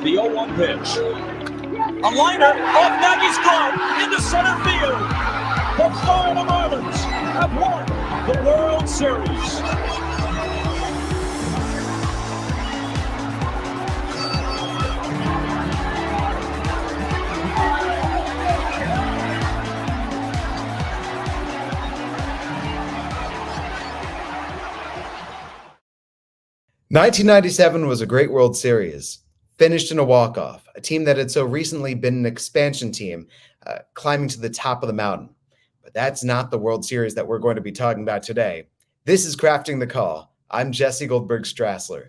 The 0-1 pitch. A liner off Nagy's glove into center field. The Florida Marlins have won the World Series. '97 was a great World Series, finished in a walk-off, a team that had so recently been an expansion team, climbing to the top of the mountain. But that's not the World Series that we're going to be talking about today. This is Crafting the Call. I'm Jesse Goldberg-Strassler.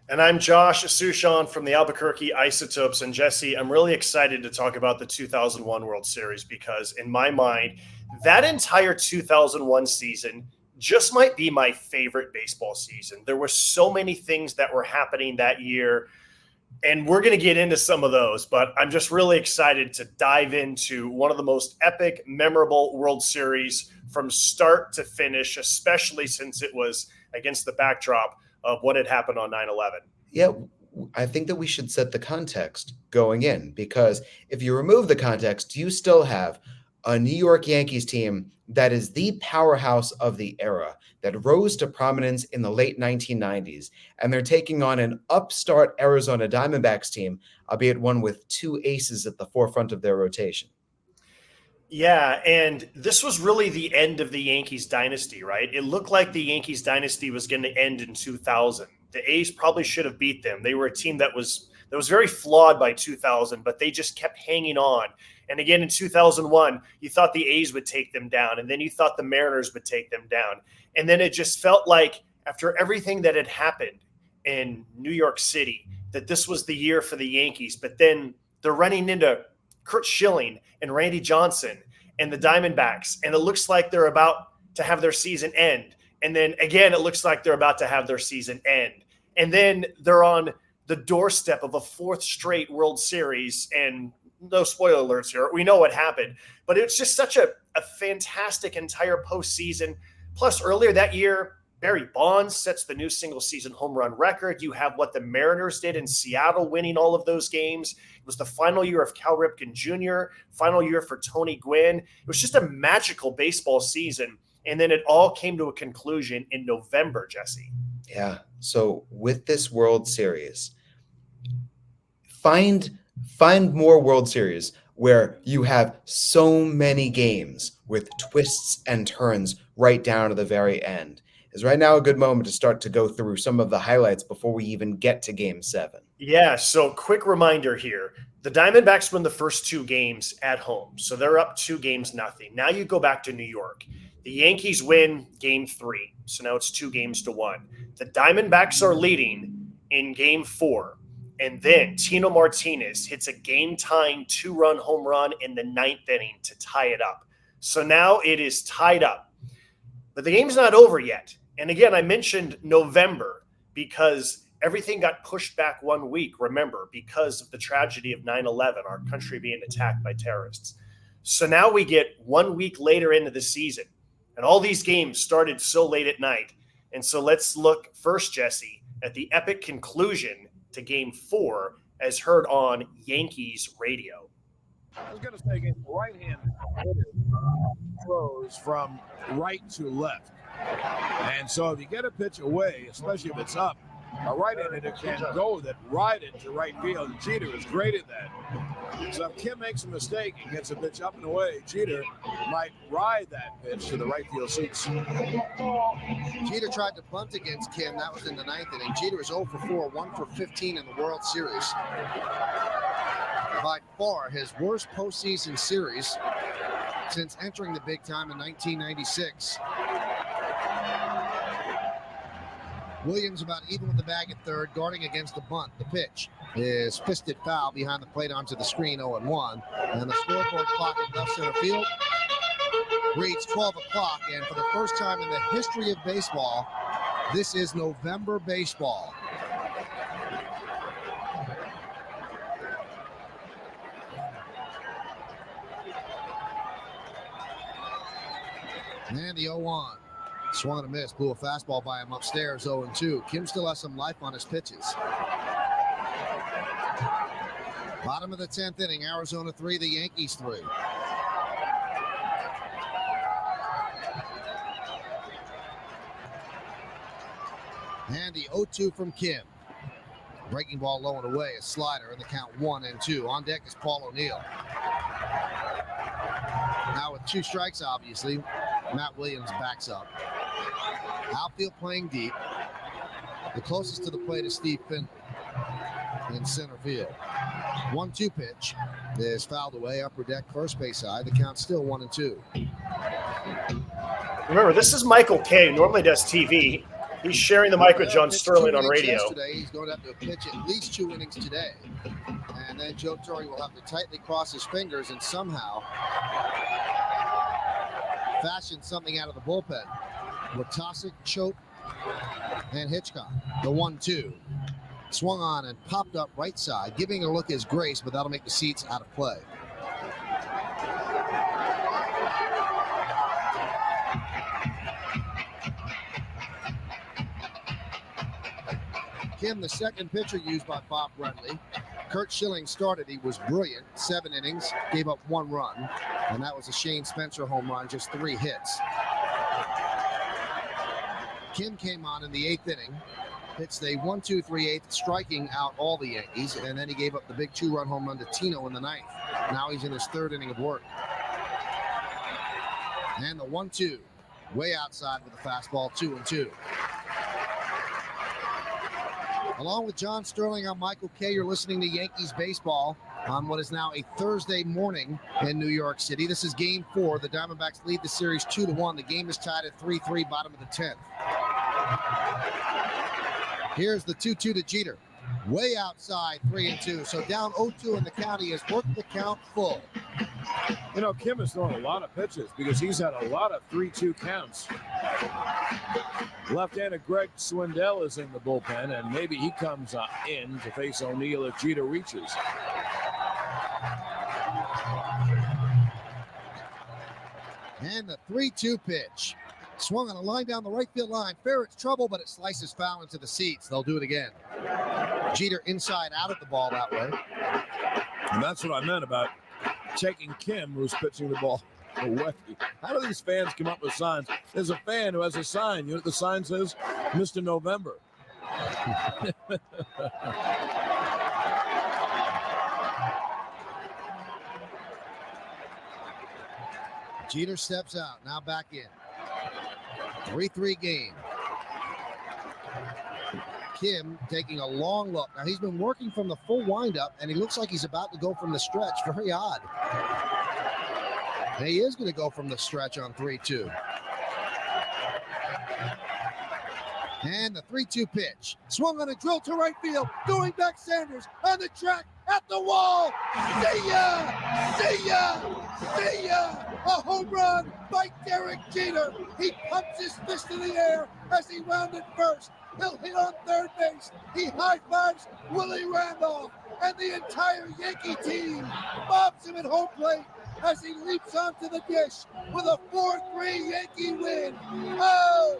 And I'm Josh Sushan from the Albuquerque Isotopes. And Jesse, I'm really excited to talk about the 2001 World Series because in my mind, that entire 2001 season just might be my favorite baseball season. There were so many things that were happening that year, and we're going to get into some of those, but I'm just really excited to dive into one of the most epic, memorable World Series from start to finish, especially since it was against the backdrop of what had happened on 9/11. Yeah, I think that we should set the context going in, because if you remove the context, you still have a New York Yankees team that is the powerhouse of the era that rose to prominence in the late 1990s. And they're taking on an upstart Arizona Diamondbacks team, albeit one with two aces at the forefront of their rotation. Yeah, and this was really the end of the Yankees dynasty, right? It looked like the Yankees dynasty was going to end in 2000. The A's probably should have beat them. They were a team that was very flawed by 2000, but they just kept hanging on. And again, in 2001, you thought the A's would take them down, and then you thought the Mariners would take them down. And then it just felt like after everything that had happened in New York City, that this was the year for the Yankees. But then they're running into Curt Schilling and Randy Johnson and the Diamondbacks, and it looks like they're about to have their season end. And then again, it looks like they're about to have their season end. And then they're on the doorstep of a fourth straight World Series, and no spoiler alerts here. We know what happened, but it's just such a fantastic entire postseason. Plus, earlier that year, Barry Bonds sets the new single-season home run record. You have what the Mariners did in Seattle, winning all of those games. It was the final year of Cal Ripken Jr., final year for Tony Gwynn. It was just a magical baseball season, and then it all came to a conclusion in November, Jesse. Yeah, so with this World Series, find more World Series where you have so many games with twists and turns right down to the very end. Is right now a good moment to start to go through some of the highlights before we even get to Game 7? Yeah, so quick reminder here. The Diamondbacks win the first two games at home, so they're up 2-0. Now you go back to New York. The Yankees win Game 3, so now it's 2-1. The Diamondbacks are leading in Game 4. And then Tino Martinez hits a game-tying 2-run home run in the 9th inning to tie it up. So now it is tied up. But the game's not over yet. And again, I mentioned November because everything got pushed back 1 week, remember, because of the tragedy of 9/11, our country being attacked by terrorists. So now we get 1 week later into the season. And all these games started so late at night. And so let's look first, Jesse, at the epic conclusion to Game 4 as heard on Yankees radio. I was going to say against right-handed throws from right to left. And so if you get a pitch away, especially if it's up, a right-handed can go with it right into right field. And Jeter is great at that. So if Kim makes a mistake and gets a pitch up and away, Jeter might ride that pitch to the right field seats. Jeter tried to bunt against Kim. That was in the 9th inning. Jeter is 0 for 4, 1 for 15 in the World Series. By far his worst postseason series since entering the big time in 1996. Williams about even with the bag at third, guarding against the bunt. The pitch is fisted foul behind the plate onto the screen, 0-1. And the scoreboard clock in left center field reads 12 o'clock. And for the first time in the history of baseball, this is November baseball. And the 0-1. Swung and a miss, blew a fastball by him upstairs, 0-2. Kim still has some life on his pitches. Bottom of the 10th inning, Arizona 3, the Yankees 3. And the 0-2 from Kim. Breaking ball low and away, a slider, and the count 1-2. On deck is Paul O'Neill. Now with 2 strikes, obviously, Matt Williams backs up. Outfield playing deep. The closest to the plate is Steve Finley in center field. 1-2 pitch is fouled away, upper deck, first base side. The count's still 1-2. Remember, this is Michael Kay. Normally does TV. He's sharing the mic with John Sterling on radio. Yesterday, he's going to have to pitch at least 2 innings today. And then Joe Torre will have to tightly cross his fingers and somehow fashion something out of the bullpen with Tosic, Choate, and Hitchcock. The 1-2. Swung on and popped up right side, giving a look as Grace, but that'll make the seats out of play. Kim, the second pitcher used by Bob Brentley. Kurt Schilling started. He was brilliant. 7 innings, gave up 1 run, and that was a Shane Spencer home run, just 3 hits. Kim came on in the 8th inning, pitched a 1-2-3-8, striking out all the Yankees, and then he gave up the big 2-run home run to Tino in the 9th. Now he's in his 3rd inning of work. And the 1-2, way outside with a fastball, 2-2. Along with John Sterling, I'm Michael Kay. You're listening to Yankees baseball on what is now a Thursday morning in New York City. This is Game 4. The Diamondbacks lead the series 2-1. The game is tied at 3-3, bottom of the 10th. Here's the 2-2 to Jeter. Way outside, 3-2. So down 0-2 in the count. He has worked the count full. You know, Kim has thrown a lot of pitches because he's had a lot of 3-2 counts. Left-handed Greg Swindell is in the bullpen, and maybe he comes in to face O'Neill if Jeter reaches. And the 3-2 pitch. Swung on a line down the right field line. Ferret's trouble, but it slices foul into the seats. They'll do it again. Jeter inside out at the ball that way. And that's what I meant about taking Kim, who's pitching the ball away. How do these fans come up with signs? There's a fan who has a sign. You know what the sign says? Mr. November. Jeter steps out, now back in. 3-3 game. Kim taking a long look. Now he's been working from the full windup, and he looks like he's about to go from the stretch. Very odd. And he is going to go from the stretch on 3-2. And the 3-2 pitch. Swung on a drill to right field. Going back Sanders on the track at the wall. See ya! See ya! See ya! A home run by Derek Jeter. He pumps his fist in the air as he rounded first. He'll hit on third base. He high-fives Willie Randolph, and the entire Yankee team bobs him at home plate as he leaps onto the dish with a 4-3 Yankee win. Oh,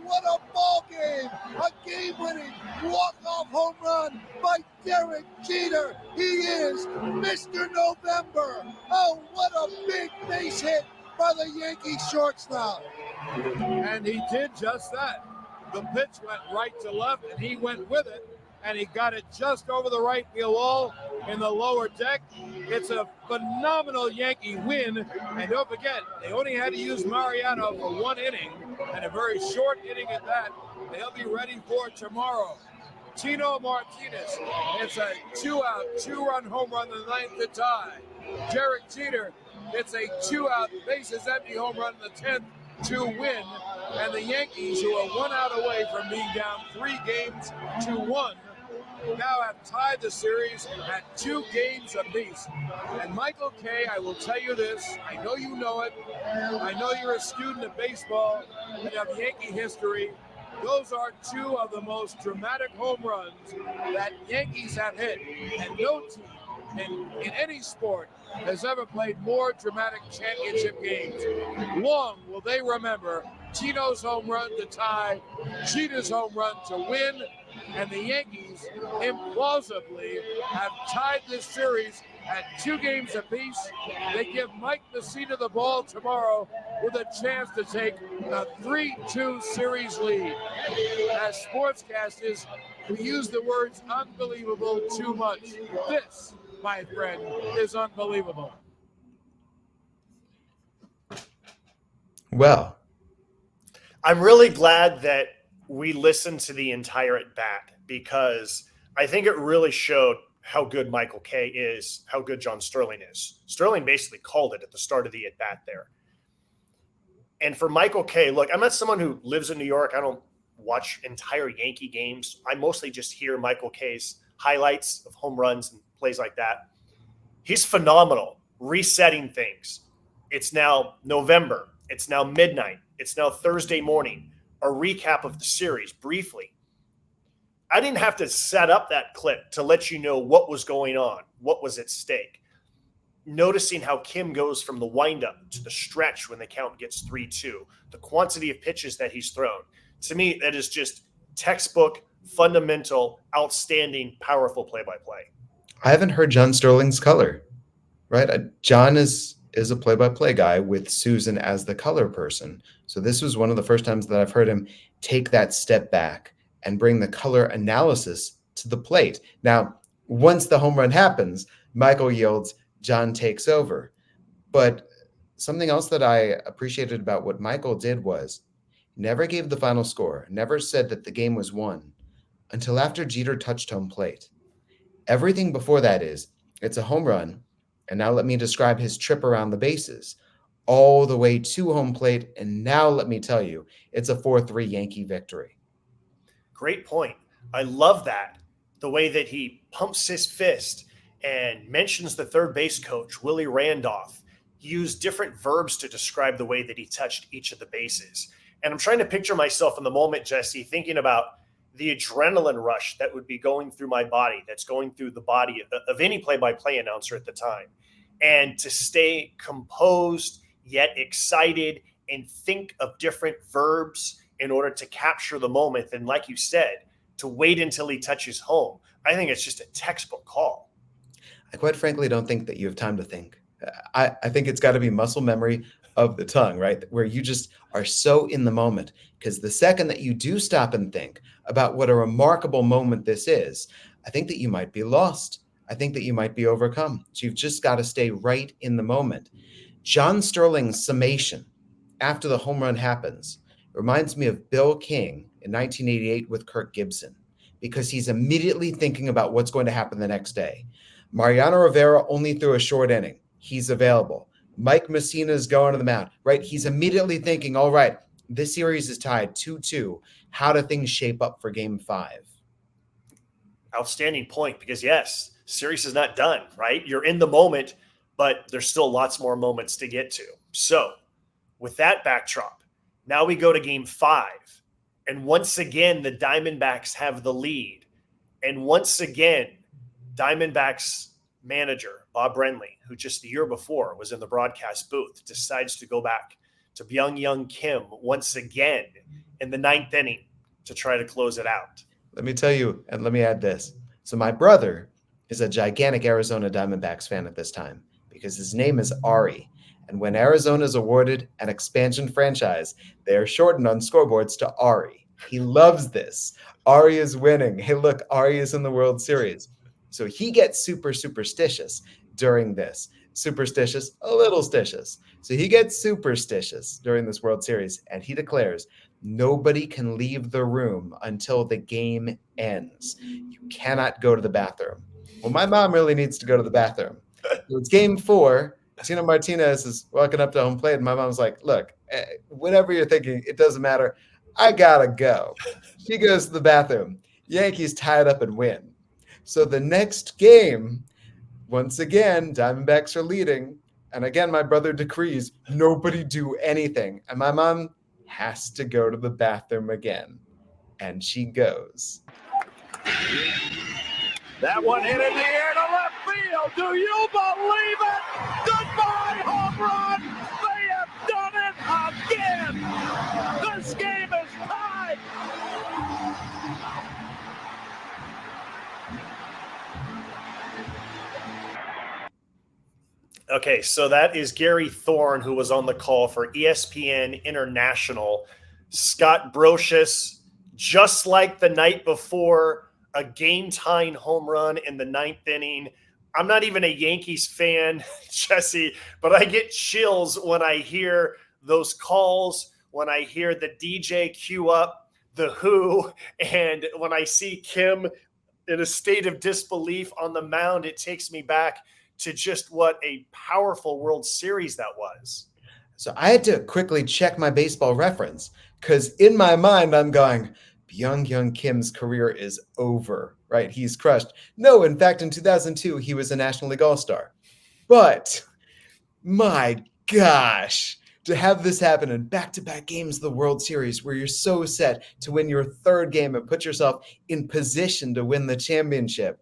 what a ball game. A game-winning walk-off home run by Derek Jeter. He is Mr. November. Oh, what a big base hit by the Yankee shortstop. And he did just that. The pitch went right to left, and he went with it, and he got it just over the right field wall in the lower deck. It's a phenomenal Yankee win, and don't forget, they only had to use Mariano for 1 inning, and a very short inning at that. They'll be ready for tomorrow. Tino Martinez, it's a 2-out, 2-run home run in the 9th to tie. Derek Jeter, it's a 2-out, bases empty home run in the 10th to win, and the Yankees, who are 1 out away from being down 3-1, now have tied the series at 2 games apiece. And Michael Kay, I will tell you this, I know you know it, I know you're a student of baseball and of Yankee history. Those are 2 of the most dramatic home runs that Yankees have hit, and no team in any sport has ever played more dramatic championship games. Long will they remember Tino's home run to tie, Jeter's home run to win, and the Yankees implausibly have tied this series at 2 games apiece. They give Mike the seat of the ball tomorrow with a chance to take a 3-2 series lead. As sportscasters, we use the words unbelievable too much. This, my friend, is unbelievable. Well, I'm really glad that we listened to the entire at bat, because I think it really showed how good Michael Kay is, how good John Sterling is. Sterling basically called it at the start of the at bat there. And for Michael Kay, look, I'm not someone who lives in New York. I don't watch entire Yankee games. I mostly just hear Michael Kay's highlights of home runs and plays like that. He's phenomenal, resetting things. It's now November. It's now midnight. It's now Thursday morning. A recap of the series briefly. I didn't have to set up that clip to let you know what was going on, what was at stake. Noticing how Kim goes from the windup to the stretch when the count gets 3-2, the quantity of pitches that he's thrown. To me, that is just textbook, fundamental, outstanding, powerful play-by-play. I haven't heard John Sterling's color, right? John is a play-by-play guy with Susan as the color person. So this was one of the first times that I've heard him take that step back and bring the color analysis to the plate. Now, once the home run happens, Michael yields, John takes over. But something else that I appreciated about what Michael did was never gave the final score, never said that the game was won until after Jeter touched home plate. Everything before that is, it's a home run, and now let me describe his trip around the bases all the way to home plate, and now let me tell you, it's a 4-3 Yankee victory. Great point. I love that. The way that he pumps his fist and mentions the third base coach, Willie Randolph. He used different verbs to describe the way that he touched each of the bases. And I'm trying to picture myself in the moment, Jesse, thinking about the adrenaline rush that would be going through my body, that's going through the body of any play-by-play announcer at the time. And to stay composed, yet excited, and think of different verbs in order to capture the moment. And like you said, to wait until he touches home. I think it's just a textbook call. I quite frankly don't think that you have time to think. I think it's got to be muscle memory of the tongue, right? Where you just are so in the moment. Because the second that you do stop and think about what a remarkable moment this is, I think that you might be lost. I think that you might be overcome. So you've just got to stay right in the moment. John Sterling's summation after the home run happens reminds me of Bill King in 1988 with Kirk Gibson, because he's immediately thinking about what's going to happen the next day. Mariano Rivera only threw a short inning. He's available. Mike Messina is going to the mound, right? He's immediately thinking, all right, this series is tied 2-2. How do things shape up for game 5? Outstanding point, because yes, series is not done, right? You're in the moment, but there's still lots more moments to get to. So with that backdrop, now we go to game 5. And once again, the Diamondbacks have the lead. And once again, Diamondbacks manager, Bob Brenly, who just the year before was in the broadcast booth, decides to go back to Byung-Young Kim once again in the 9th inning to try to close it out. Let me tell you, and let me add this. So my brother is a gigantic Arizona Diamondbacks fan at this time because his name is Ari. And when Arizona is awarded an expansion franchise, they are shortened on scoreboards to Ari. He loves this. Ari is winning. Hey, look, Ari is in the World Series. So he gets super superstitious during this. Superstitious, a little stitious. So he gets superstitious during this World Series, and he declares nobody can leave the room until the game ends. You cannot go to the bathroom. Well, my mom really needs to go to the bathroom. It's game 4. Tino Martinez is walking up to home plate, and my mom's like, look, whatever you're thinking, it doesn't matter. I gotta go. She goes to the bathroom. Yankees tie it up and win. So the next game, once again, Diamondbacks are leading. And again, my brother decrees nobody do anything. And my mom has to go to the bathroom again. And she goes. That one hit in the air to left field. Do you believe it? Goodbye, home run. They have done it again. This game is tied. Okay, so that is Gary Thorne, who was on the call for ESPN International. Scott Brocious, just like the night before, a game-tying home run in the 9th inning. I'm not even a Yankees fan, Jesse, but I get chills when I hear those calls, when I hear the DJ cue up the Who, and when I see Kim in a state of disbelief on the mound. It takes me back to just what a powerful World Series that was. So I had to quickly check my baseball reference because in my mind, I'm going, Byung-Hyun Kim's career is over, right? He's crushed. No, in fact, in 2002, he was a National League All-Star. But my gosh, to have this happen in back-to-back games of the World Series where you're so set to win your third game and put yourself in position to win the championship.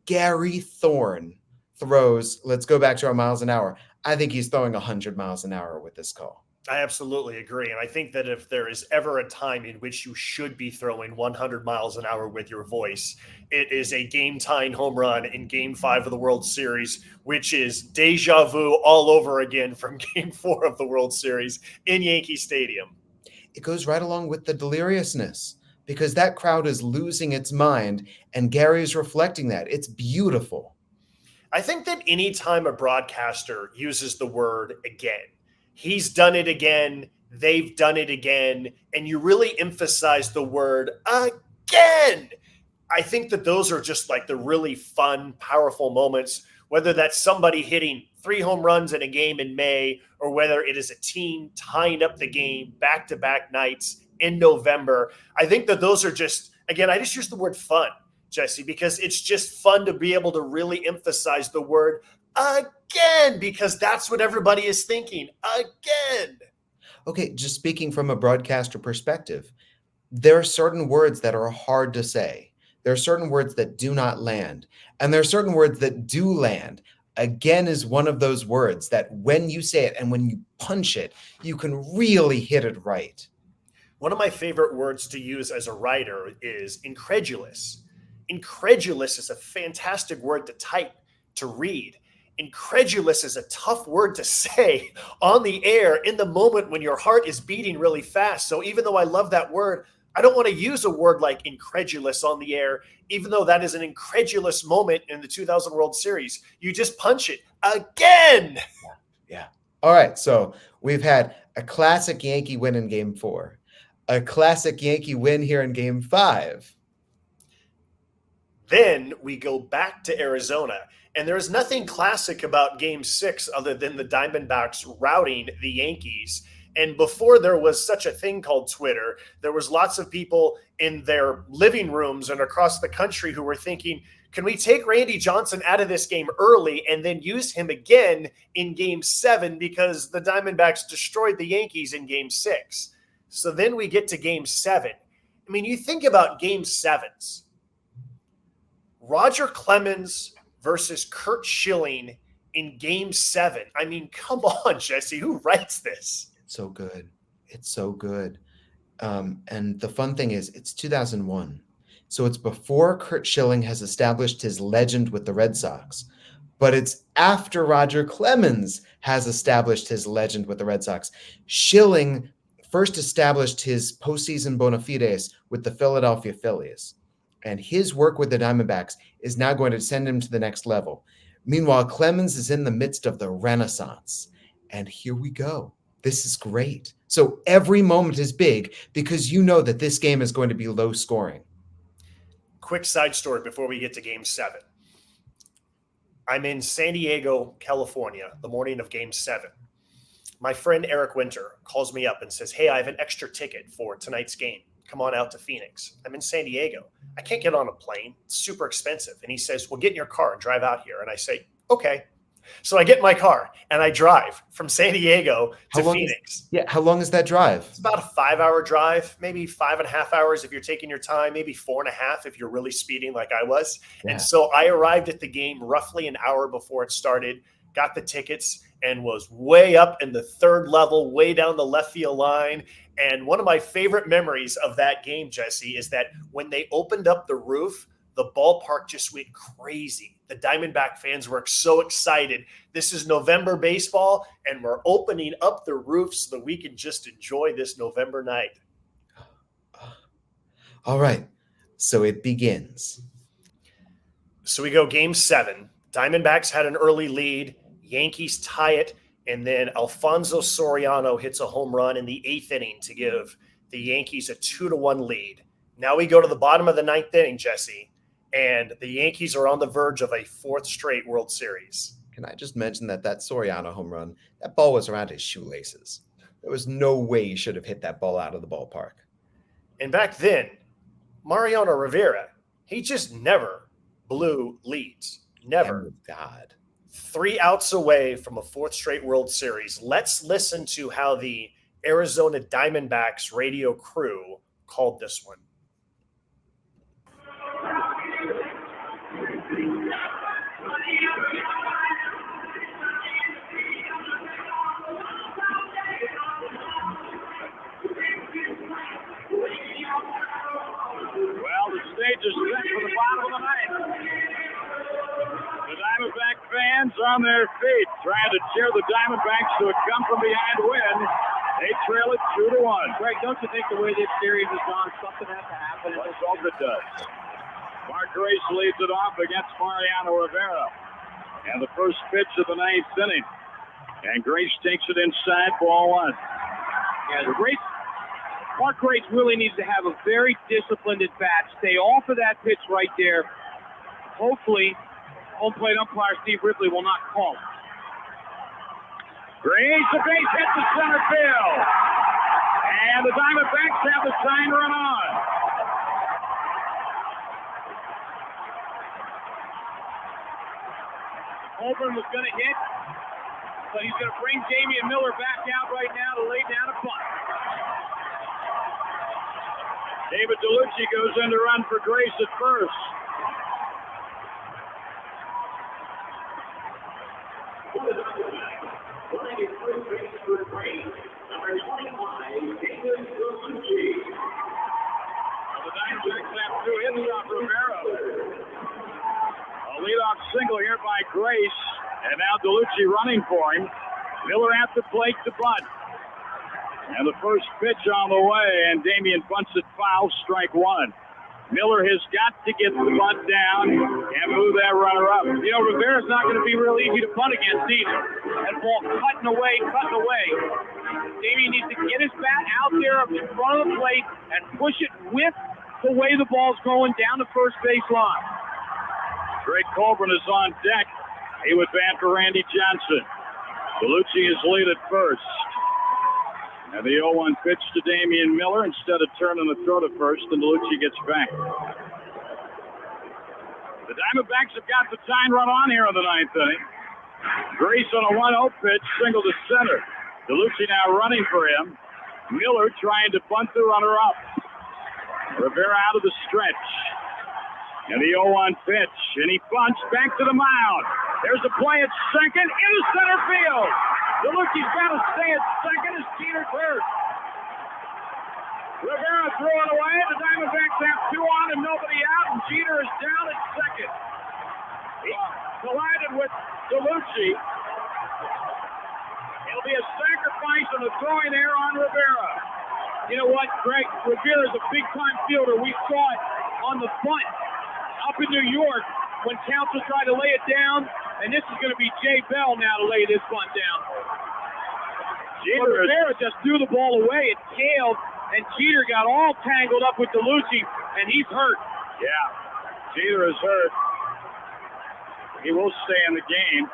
Gary Thorne throws, let's go back to our miles an hour. I think he's throwing 100 miles an hour with this call. I absolutely agree. And I think that if there is ever a time in which you should be throwing 100 miles an hour with your voice, it is a game-tying home run in Game 5 of the World Series, which is deja vu all over again from Game 4 of the World Series in Yankee Stadium. It goes right along with the deliriousness because that crowd is losing its mind, and Gary is reflecting that. It's beautiful. I think that anytime a broadcaster uses the word again, he's done it again, they've done it again, and you really emphasize the word again. I think that those are just like the really fun, powerful moments, whether that's somebody hitting 3 home runs in a game in May, or whether it is a team tying up the game back-to-back nights in November. I think that those are just, again, I just use the word fun, Jesse, because it's just fun to be able to really emphasize the word again, because that's what everybody is thinking. Again. Okay, just speaking from a broadcaster perspective, there are certain words that are hard to say. There are certain words that do not land, and there are certain words that do land. Again is one of those words that when you say it and when you punch it, you can really hit it right. One of my favorite words to use as a writer is incredulous. Incredulous is a fantastic word to type, to read. Incredulous is a tough word to say on the air in the moment when your heart is beating really fast. So even though I love that word, I don't want to use a word like incredulous on the air, even though that is an incredulous moment in the 2000 World Series. You just punch it again. Yeah. All right. So we've had a classic Yankee win in Game 4, a classic Yankee win here in Game 5. Then we go back to Arizona. And there is nothing classic about Game 6 other than the Diamondbacks routing the Yankees. And before there was such a thing called Twitter, there was lots of people in their living rooms and across the country who were thinking, can we take Randy Johnson out of this game early and then use him again in Game 7 because the Diamondbacks destroyed the Yankees in Game 6. So then we get to Game 7. I mean, you think about Game 7s. Roger Clemens versus Curt Schilling in Game 7. I mean, come on, Jesse. Who writes this? It's so good. It's so good. And the fun thing is, it's 2001. So it's before Curt Schilling has established his legend with the Red Sox. But it's after Roger Clemens has established his legend with the Red Sox. Schilling first established his postseason bona fides with the Philadelphia Phillies. And his work with the Diamondbacks is now going to send him to the next level. Meanwhile, Clemens is in the midst of the Renaissance. And here we go. This is great. So every moment is big because you know that this game is going to be low scoring. Quick side story before we get to Game 7. I'm in San Diego, California, the morning of Game 7. My friend Eric Winter calls me up and says, hey, I have an extra ticket for tonight's game. Come on out to Phoenix. I'm in San Diego. I can't get on a plane. It's super expensive. And he says, well, get in your car and drive out here. And I say, okay. So I get in my car and I drive from San Diego to Phoenix. How long is that drive? It's about a 5-hour drive, maybe 5.5 hours if you're taking your time, maybe 4.5 if you're really speeding like I was. Yeah. And so I arrived at the game roughly an hour before it started, got the tickets, and was way up in the third level, way down the left field line. And one of my favorite memories of that game, Jesse, is that when they opened up the roof, the ballpark just went crazy. The Diamondback fans were so excited. This is November baseball, and we're opening up the roof so that we can just enjoy this November night. All right, so it begins. So we go game 7. Diamondbacks had an early lead. Yankees tie it, and then Alfonso Soriano hits a home run in the 8th inning to give the Yankees a 2-1 lead. Now we go to the bottom of the 9th inning, Jesse, and the Yankees are on the verge of a 4th straight World Series. Can I just mention that Soriano home run, that ball was around his shoelaces. There was no way he should have hit that ball out of the ballpark. And back then, Mariano Rivera, he just never blew leads. Never. God. 3 outs away from a 4th straight World Series. Let's listen to how the Arizona Diamondbacks radio crew called this one. Well, the stage is set for the bottom of the ninth. The Diamondback fans on their feet trying to cheer the Diamondbacks to a come-from-behind win. They trail it 2-1. Greg, don't you think the way this series has gone, something has to happen? Let's hope it does. Mark Grace leads it off against Mariano Rivera. And the first pitch of the 9th inning. And Grace takes it inside, ball 1. Yeah, Mark Grace really needs to have a very disciplined at bat. Stay off of that pitch right there. Hopefully, home plate umpire Steve Ripley will not call it. Grace, the base hit to center field. And the Diamondbacks have the tying run on. Colbrunn was going to hit, but he's going to bring Damian Miller back out right now to lay down a bunt. David DeLucci goes in to run for Grace at first. The Diamondbacks have 2 hits off Rivera. A leadoff single here by Grace, and now DeLucci running for him. Miller at the plate to bunt. And the first pitch on the way, and Damian bunts it foul, strike 1. Miller has got to get the bunt down and move that runner up. You know, Rivera's not going to be real easy to bunt against either. That ball cutting away. Damian needs to get his bat out there in front of the plate and push it with the way the ball's going down the first base line. Greg Colbrunn is on deck. He would bat for Randy Johnson. DeLucci is lead at first. And the 0-1 pitch to Damian Miller instead of turning the throw to first, and DeLucci gets back. The Diamondbacks have got the tying run on here in the 9th inning. Grace on a 1-0 pitch, single to center. DeLucci now running for him. Miller trying to bunt the runner up. Rivera out of the stretch. And the 0-1 pitch, and he bunts back to the mound. There's a play at second into center field. DeLucci's got to stay at second as Jeter's hurt. Rivera throwing away. The Diamondbacks have 2 on and nobody out, and Jeter is down at second. He collided with DeLucci. It'll be a sacrifice on the throwing error on Rivera. You know what, Greg? Rivera's a big-time fielder. We saw it on the bunt up in New York when Counsell tried to lay it down, and this is going to be Jay Bell now to lay this bunt down. But Rivera just threw the ball away. It tailed, and Jeter got all tangled up with DeLucci, and he's hurt. Yeah, Jeter is hurt. He will stay in the game.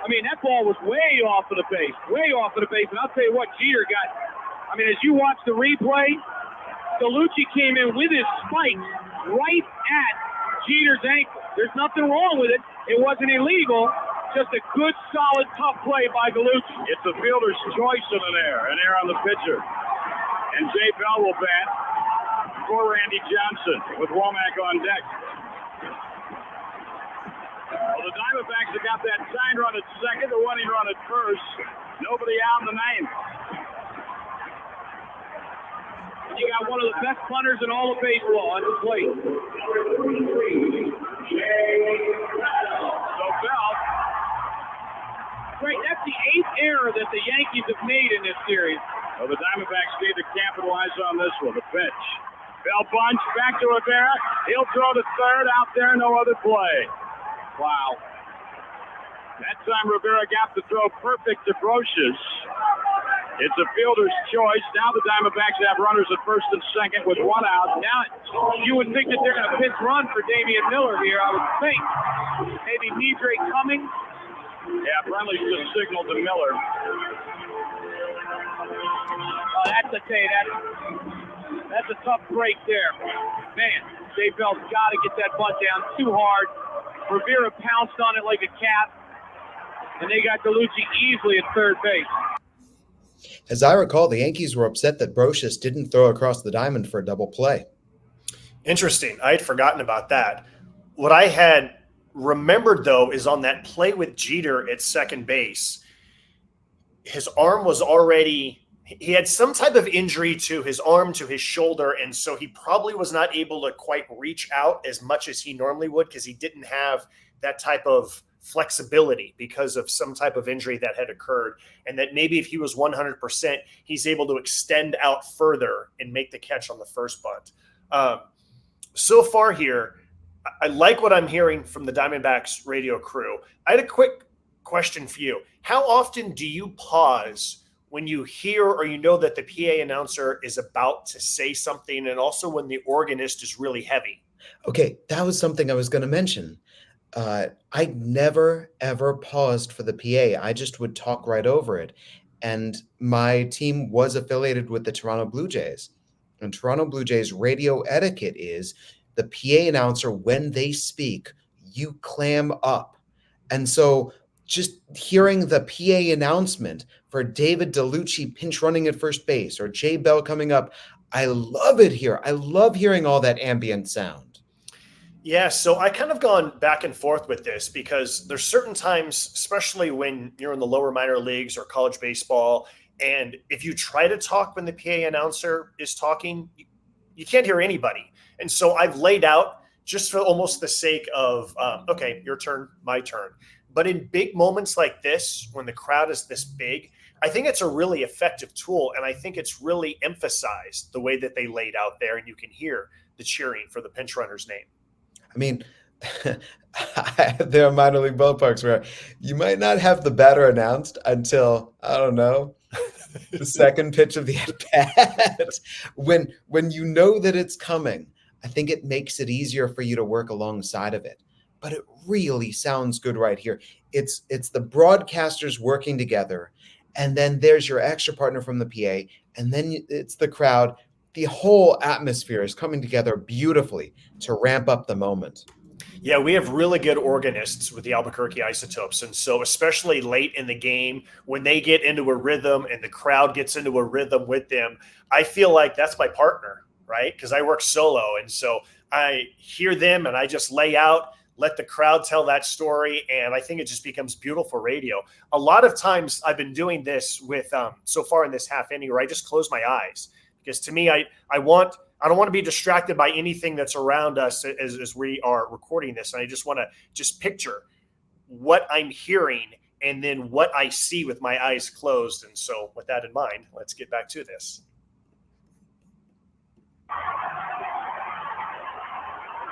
I mean, that ball was way off of the base, and I'll tell you what, Jeter got. I mean, as you watch the replay, DeLucci came in with his spikes right at Jeter's ankle. There's nothing wrong with it. It wasn't illegal. Just a good, solid, tough play by DeLucci. It's a fielder's choice in an error on the pitcher. And Jay Bell will bat for Randy Johnson with Womack on deck. Well, the Diamondbacks have got that tying run at second, the winning run at first. Nobody out in the 9th. and you got one of the best punters in all of baseball on the plate. So Bell, great. That's the 8th error that the Yankees have made in this series. Well, the Diamondbacks need to capitalize on this one. The pitch. Bell bunch back to Rivera. He'll throw to third. Out there, no other play. Wow. That time Rivera got the throw perfect to Brocious. It's a fielder's choice. Now the Diamondbacks have runners at first and second with one out. Now you would think that they're going to pinch run for Damian Miller here, I would think. Maybe Midre Cummings. Yeah, Brenly's just signaled to Miller. Oh, that's a tough break there. Man, Jay Bell's got to get that bunt down too hard. Rivera pounced on it like a cat, and they got DeLucci easily at third base. As I recall, the Yankees were upset that Brocious didn't throw across the diamond for a double play. Interesting. I had forgotten about that. What I had remembered, though, is on that play with Jeter at second base, his arm was already – he had some type of injury to his arm, to his shoulder, and so he probably was not able to quite reach out as much as he normally would because he didn't have that type of flexibility because of some type of injury that had occurred, and that maybe if he was 100%, he's able to extend out further and make the catch on the first bunt. So far here, I like what I'm hearing from the Diamondbacks radio crew. I had a quick question for you. How often do you pause when you hear or you know that the PA announcer is about to say something, and also when the organist is really heavy? Okay, that was something I was going to mention. I never, ever paused for the PA. I just would talk right over it. And my team was affiliated with the Toronto Blue Jays. And Toronto Blue Jays radio etiquette is the PA announcer, when they speak, you clam up. And so just hearing the PA announcement for David DeLucci pinch running at first base or Jay Bell coming up, I love it here. I love hearing all that ambient sound. Yeah, so I kind of gone back and forth with this because there's certain times, especially when you're in the lower minor leagues or college baseball, and if you try to talk when the PA announcer is talking, you can't hear anybody. And so I've laid out just for almost the sake of, okay, your turn, my turn. But in big moments like this, when the crowd is this big, I think it's a really effective tool, and I think it's really emphasized the way that they laid out there, and you can hear the cheering for the pinch runner's name. I mean, there are minor league ballparks where you might not have the batter announced until, I don't know, the second pitch of the at-bat. When you know that it's coming, I think it makes it easier for you to work alongside of it. But it really sounds good right here. It's the broadcasters working together, and then there's your extra partner from the PA, and then it's the crowd. The whole atmosphere is coming together beautifully to ramp up the moment. Yeah, we have really good organists with the Albuquerque Isotopes. And so especially late in the game, when they get into a rhythm and the crowd gets into a rhythm with them, I feel like that's my partner, right? Because I work solo. And so I hear them and I just lay out, let the crowd tell that story. And I think it just becomes beautiful radio. A lot of times I've been doing this with so far in this half inning where I just close my eyes. Because to me, I don't want to be distracted by anything that's around us as we are recording this. And I just want to just picture what I'm hearing and then what I see with my eyes closed. And so with that in mind, let's get back to this.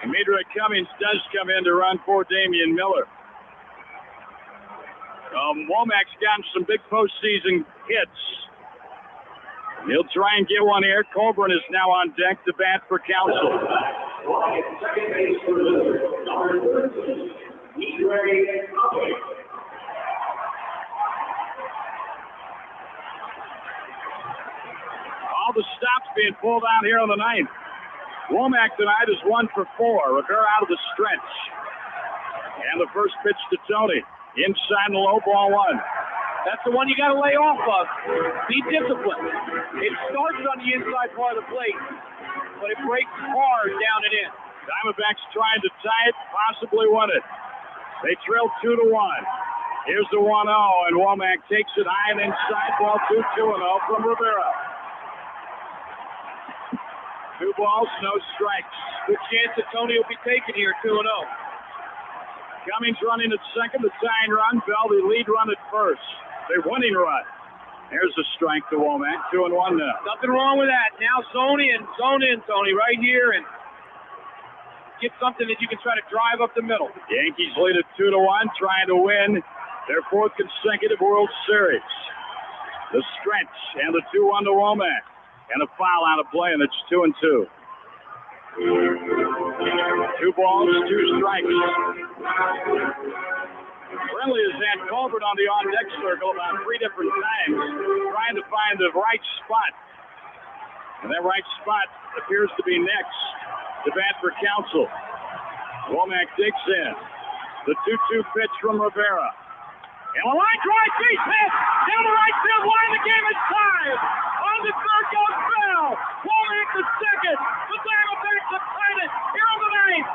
Midre Cummings does come in to run for Damian Miller. Womack's gotten some big postseason hits. He'll try and get one here. Colbrunn is now on deck to bat for Council. All the stops being pulled out here on the ninth. Womack tonight is 1 for 4. Rivera out of the stretch. And the first pitch to Tony. Inside the low ball 1. That's the one you got to lay off of. Be disciplined. It starts on the inside part of the plate, but it breaks hard down and in. Diamondbacks trying to tie it, possibly win it. They trail 2-1. Here's the 1-0, and Womack takes it high and inside. Ball 2-2-0 from Rivera. 2 balls, no strikes. Good chance that Tony will be taken here, 2-0. Cummings running at second, the tying run. Bell, the lead run at first. Their winning run. There's a strike to Womack. 2-1 now. Nothing wrong with that. Now zone in, Tony, right here, and get something that you can try to drive up the middle. Yankees lead at 2-1, trying to win their 4th consecutive World Series. The stretch and the 2-1 to Womack. And a foul out of play, and it's 2-2. 2 balls, 2 strikes. Friendly has had Colbrunn on the on-deck circle about 3 different times, trying to find the right spot. And that right spot appears to be next to bat for Counsell. Womack digs in. The 2-2 pitch from Rivera. And a line drive, base hit down the right field line. The game is tied. On the third goes Bell. Womack the second. The Diamondbacks have tied it here on the 9th.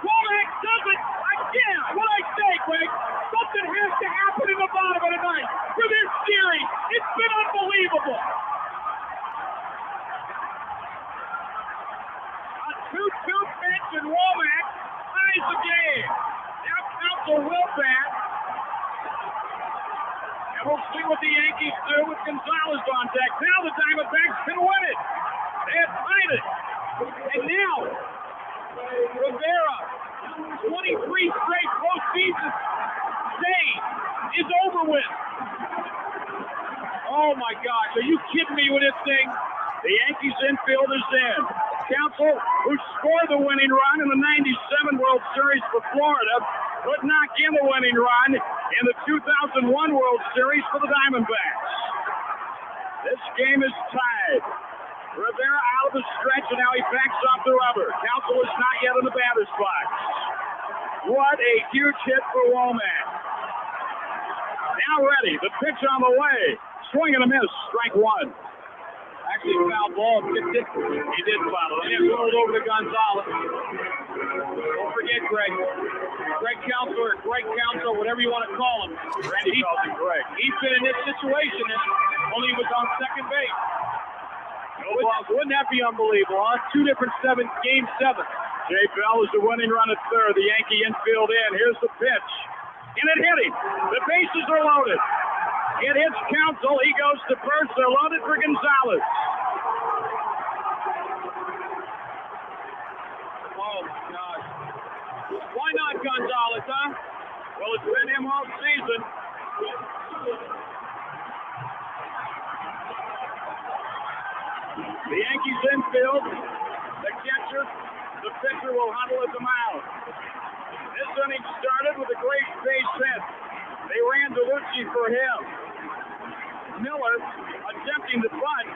Womack does it again. What I say, Greg? Something has to happen in the bottom of the 9th for this series. It's been unbelievable. A 2-2 pitch and Womack ties the game. Now Counsell will bat. We'll see what the Yankees do with Gonzalez on deck. Now the Diamondbacks can win it. They have tied it. And now, Rivera, 23 straight postseason save is over with. Oh my gosh, are you kidding me with this thing? The Yankees infield is in. Counsell, who scored the winning run in the 97 World Series for Florida, could knock in the winning run in the 2001 World Series for the Diamondbacks. This game is tied. Rivera out of the stretch, and now he backs off the rubber. Counsell is not yet in the batter's box. What a huge hit for Womack. Now ready, the pitch on the way. Swing and a miss, strike 1. Actually, foul ball. He did foul it. And it rolled over to Gonzalez. Don't forget Greg. Greg Counsell or Greg Counsell, whatever you want to call him. Randy calls him Greg. He's been in this situation, and only he was on second base. Wouldn't that be unbelievable, huh? 2 different game 7. Jay Bell is the winning run at third. The Yankee infield in. Here's the pitch. And it hit him. The bases are loaded. It hits Counsell. He goes to first. They're loaded for Gonzalez. Oh, my gosh. Why not Gonzalez, huh? Well, it's been him all season. The Yankees infield. The catcher, the pitcher will huddle at the mound. This inning started with a great base hit. They ran DeLucci for him. Miller attempting to bunt.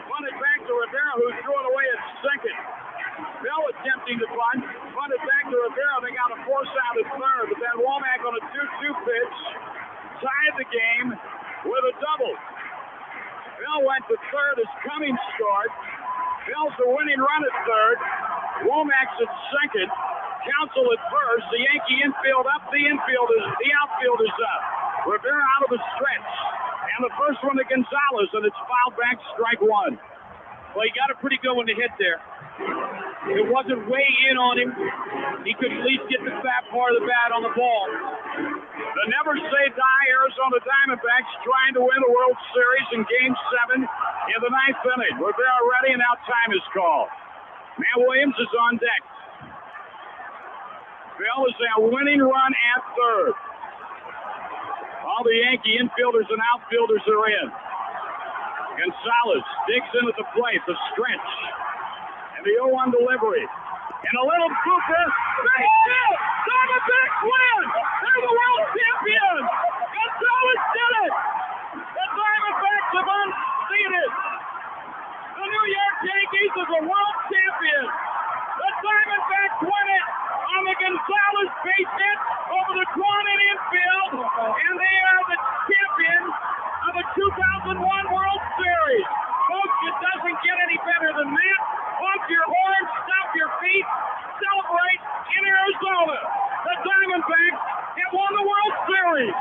Bunted back to Rivera, who threw it away at second. Bell attempting to bunt. Bunted back to Rivera. They got a force out at third. But then Womack on a 2-2 pitch tied the game with a double. Bell went to third as Cummings scored. Bell's the winning run at third. Womack's at second. Counsell at first. The Yankee infield up. The outfield is up. Rivera out of the stretch. And the first one to Gonzalez, and it's fouled back, strike 1. Well, he got a pretty good one to hit there. It wasn't way in on him. He could at least get the fat part of the bat on the ball. The never say die Arizona Diamondbacks trying to win the World Series in Game 7 in the 9th inning. Rivera ready, and now time is called. Matt Williams is on deck. Bell is a winning run at third. All the Yankee infielders and outfielders are in. Gonzalez digs into the plate, the stretch, and the 0-1 delivery. And a little Cooper. Diamondbacks win! They're the world champions! Gonzalez did it! The Diamondbacks have unseated. The New York Yankees are the world champions. The Diamondbacks win it on the Gonzalez base hit over the Colbrunn infield, and they are the champions of the 2001 World Series. Folks, it doesn't get any better than that. Honk your horn, stomp your feet, celebrate in Arizona. The Diamondbacks have won the World Series.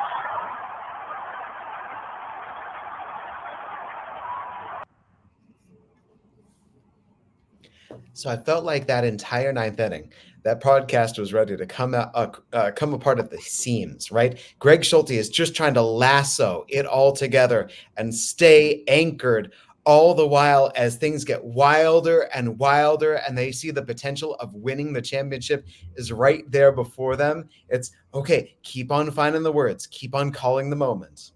So I felt like that entire ninth inning, that podcast was ready to come apart at the seams, right? Greg Schulte is just trying to lasso it all together and stay anchored all the while as things get wilder and wilder and they see the potential of winning the championship is right there before them. It's okay, keep on finding the words, keep on calling the moments.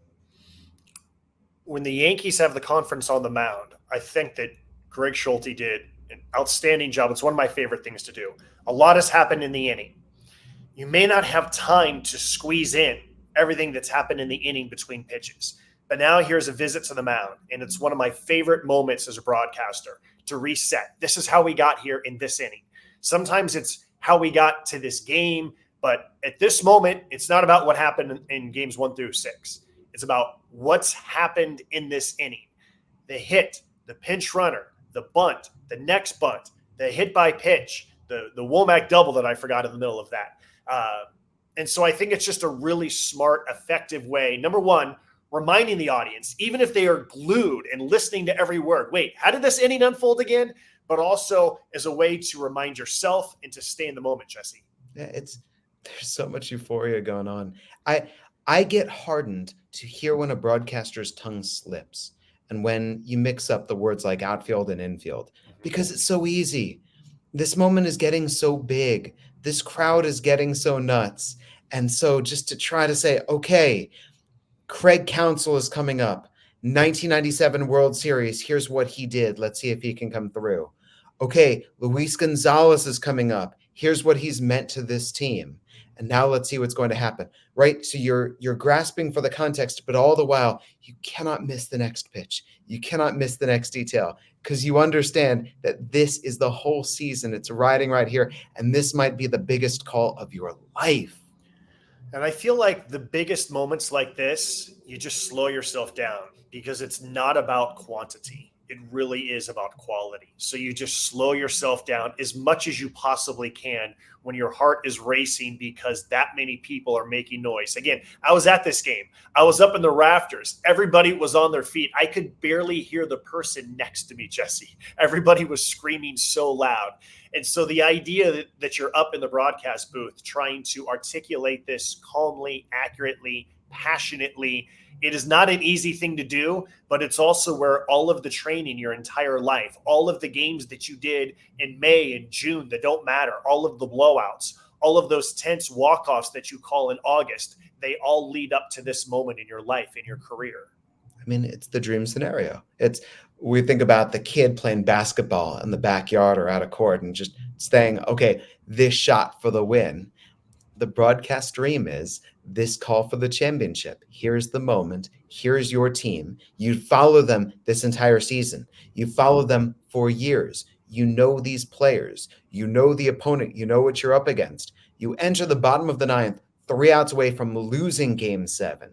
When the Yankees have the conference on the mound, I think that Greg Schulte did an outstanding job. It's one of my favorite things to do. A lot has happened in the inning. You may not have time to squeeze in everything that's happened in the inning between pitches. But now here's a visit to the mound, and it's one of my favorite moments as a broadcaster to reset. This is how we got here in this inning. Sometimes it's how we got to this game, but at this moment, it's not about what happened in games 1 through 6. It's about what's happened in this inning. The hit, the pinch runner, the bunt, the next bunt, the hit by pitch, the Womack double that I forgot in the middle of that. And so I think it's just a really smart, effective way. Number one, reminding the audience, even if they are glued and listening to every word, wait, how did this inning unfold again? But also as a way to remind yourself and to stay in the moment, Jesse. Yeah, there's so much euphoria going on. I get hardened to hear when a broadcaster's tongue slips and when you mix up the words like outfield and infield, because it's so easy. This moment is getting so big. This crowd is getting so nuts. And so just to try to say, okay, Craig Counsell is coming up. 1997 World Series. Here's what he did. Let's see if he can come through. Okay, Luis Gonzalez is coming up. Here's what he's meant to this team. And now let's see what's going to happen, right? So you're grasping for the context, but all the while, you cannot miss the next pitch. You cannot miss the next detail because you understand that this is the whole season. It's riding right here, and this might be the biggest call of your life. And I feel like the biggest moments like this, you just slow yourself down because it's not about quantity. It really is about quality. So you just slow yourself down as much as you possibly can when your heart is racing because that many people are making noise. Again, I was at this game. I was up in the rafters. Everybody was on their feet. I could barely hear the person next to me, Jesse. Everybody was screaming so loud. And so the idea that you're up in the broadcast booth trying to articulate this calmly, accurately, passionately, it is not an easy thing to do, but it's also where all of the training your entire life, all of the games that you did in May and June that don't matter, all of the blowouts, all of those tense walk-offs that you call in August, they all lead up to this moment in your life, in your career. I mean, it's the dream scenario. We think about the kid playing basketball in the backyard or out of court and just saying, okay, this shot for the win. The broadcast dream is this call for the championship. Here's the moment. Here's your team. You follow them this entire season. You follow them for years. You know these players. You know the opponent. You know what you're up against. You enter the bottom of the ninth, 3 outs away from losing game 7.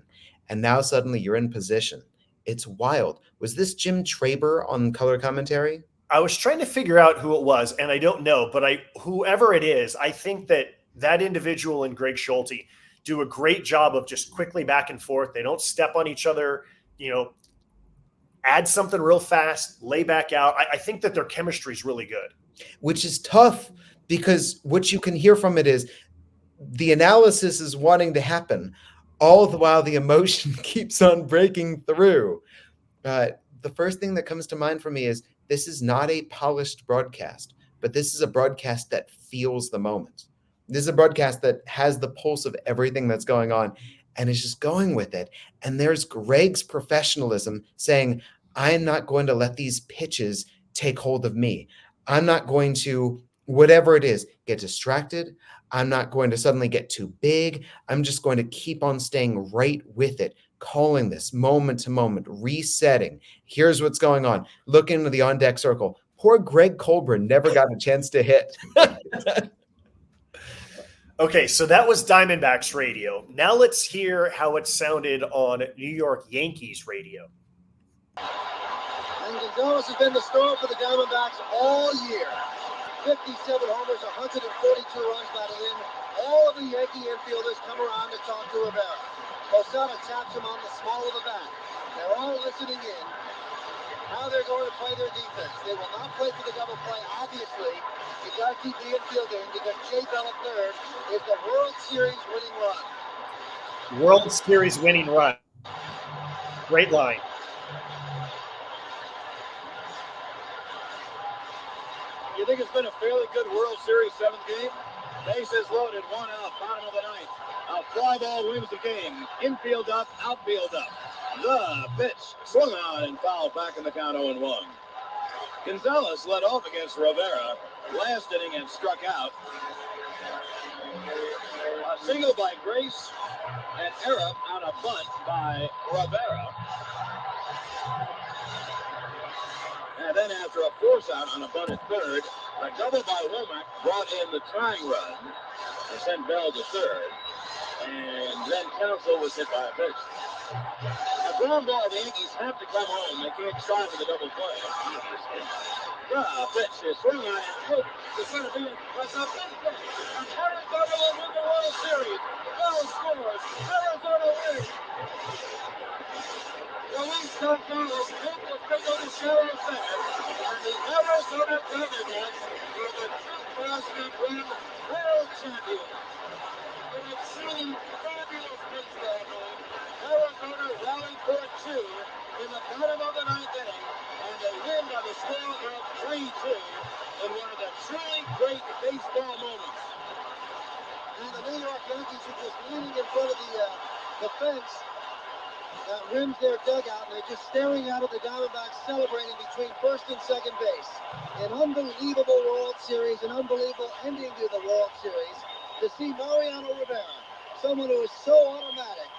And now suddenly you're in position. It's wild. Was this Jim Traber on color commentary? I was trying to figure out who it was, and I don't know, but whoever it is, I think that individual and Greg Schulte do a great job of just quickly back and forth. They don't step on each other, add something real fast, lay back out. I think that their chemistry is really good. Which is tough because what you can hear from it is the analysis is wanting to happen. All the while, the emotion keeps on breaking through. The first thing that comes to mind for me is this is not a polished broadcast, but this is a broadcast that feels the moment. This is a broadcast that has the pulse of everything that's going on and is just going with it. And there's Greg's professionalism saying, I'm not going to let these pitches take hold of me. I'm not going to, whatever it is, get distracted. I'm not going to suddenly get too big. I'm just going to keep on staying right with it, calling this moment to moment, resetting. Here's what's going on. Look into the on-deck circle. Poor Greg Colbrunn never got a chance to hit. Okay, so that was Diamondbacks radio. Now let's hear how it sounded on New York Yankees radio. And Gonzalez has been the star for the Diamondbacks all year. 57 homers, 142 runs batted in. All of the Yankee infielders come around to talk to Rivera. Posada taps him on the small of the bat. They're all listening in. how they're going to play their defense. They will not play for the double play, obviously. You got to keep the infield in because Jay Bell at third is the World Series winning run. World Series winning run. Great line. You think it's been a fairly good World Series seventh game? Bases loaded, one out, bottom of the ninth. A fly ball wins the game. Infield up, outfield up. The pitch swung on and fouled back in the count 0-1. Gonzalez led off against Rivera. Last inning and struck out. A single by Grace and Era on a bunt by Rivera. And then after a force out on a bunt at third, a double by Womack brought in the tying run and sent Bell to third. And then Counsell was hit by a pitch. A ground ball, the Yankees have to come home. They can't try for the double play. The pitch is swung on and out. It's going to be a big play. And Arizona will win the World Series. Bell scores. Arizona wins. Luis Gonzalez hit the single to Sharon Fast, and the Arizona Diamondbacks are the 2001 World Champions. In a truly fabulous baseball game, Arizona rallied for a 2 in the bottom of the ninth inning, and they win by the score of 3-2 in one of the truly great baseball moments. And the New York Yankees are just leaning in front of the fence that rims their dugout, and they're just staring out at the Diamondbacks celebrating between first and second base. An unbelievable World Series, an unbelievable ending to the World Series. To see Mariano Rivera, someone who is so automatic,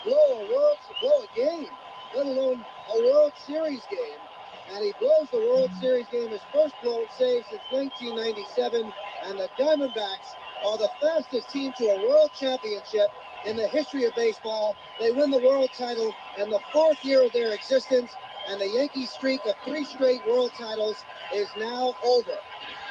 blow a game, let alone a World Series game. And he blows the World Series game, his first blown save since 1997, and the Diamondbacks are the fastest team to a World Championship in the history of baseball. They win the world title in the 4th year of their existence, and the Yankees streak of 3 straight world titles is now over.